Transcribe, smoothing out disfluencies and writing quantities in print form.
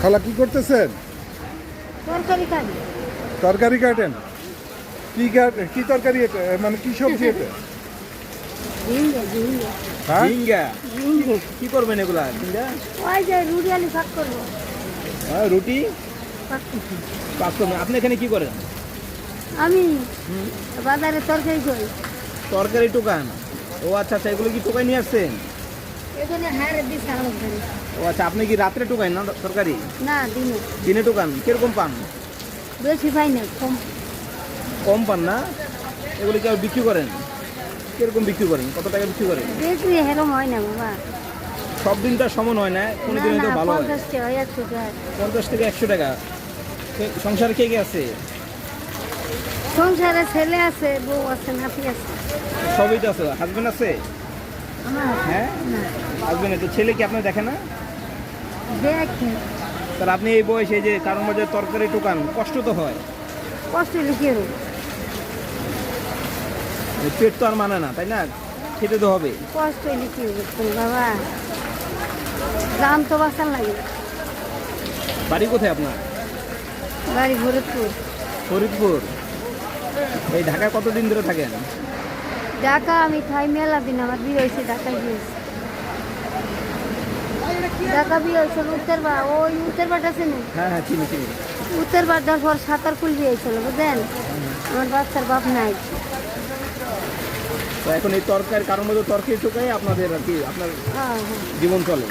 খালা কি করতেছেন? তরকারি খাবি। তরকারি কাটেন? কি তরকারি এটা, মানে কি সবজি এটা? ঝিঙ্গে হ্যাঁ, ঝিঙ্গা ঝিঙ্গে কি করবেন এগুলা? ঝিঙ্গা ওই যে রুটি আলু শাক করবো। রুটি শাক করবো। পাক করবেন। আপনি এখানে কি করেন? আমি বাজারে তরকারি করি। তরকারি টোকান? ও আচ্ছা আচ্ছা, এগুলো কি টোকাই নিয়ে আসছেন? এখানে হারে দিই সারা ধরে। ও আচ্ছা, আপনি কি রাত্রে টোকান না তরকারি? না দিনে দিনে টোকান? কিরকম পান? বেশি পাই না, কম। কম পান না? এগুলো কি আর বিক্রি করেন? কিরকম বিক্রি করেন? কত টাকা বিক্রি করেন? বিক্রি হেরম হয় না বাবা। সব দিনটা সমান হয় না, কোনো না দিন না, তো ভালো হয়। 50 টাকা 100 টাকা। 50 থেকে 100 টাকা। সংসারে কে কে আছে? সংসারে ছেলে আছে, বউ আছে, নাতি আছে। সবই তো আছে। হাজবেন্ড আছে? আমার হ্যাঁ, না হাজবেন্ড। তো ছেলে কি আপনার দেখে না? দেখি তাহলে আপনি এই বয়সে এই যে কারোর মধ্যে তরকারি টোকান, কষ্ট তো হয়। কষ্ট লিখে পেট তো আর মানে না, তাই না? খেতে তো হবে। কষ্ট লিখে বাবা, দাম তো বাঁচান লাগে। বাড়ি কোথায় আপনার? বাড়ি ভরতপুর। ফরিদপুর। এই ঢাকায় কতদিন ধরে থাকেন? ঢাকা আমি খাই মেলা দিন, আমার বিয়ে হয়েছে ঢাকায় বিয়ে হয়েছে। ঢাকা বিয়ে হয়েছিল উত্তরবা, ওই উত্তরবাট আছে না, হ্যাঁ হ্যাঁ, চিনি চিনি। উত্তরবাট দেওয়ার পর সাঁতারকুল বিয়ে হয়েছিল, বুঝলেন? আমার বাচ্চার বাপ নাই। তো এখন এই তরকারি, কারোর মধ্যে তরকারি টোকাই আপনাদের আর কি, আপনার হ্যাঁ হ্যাঁ। জীবন চলে।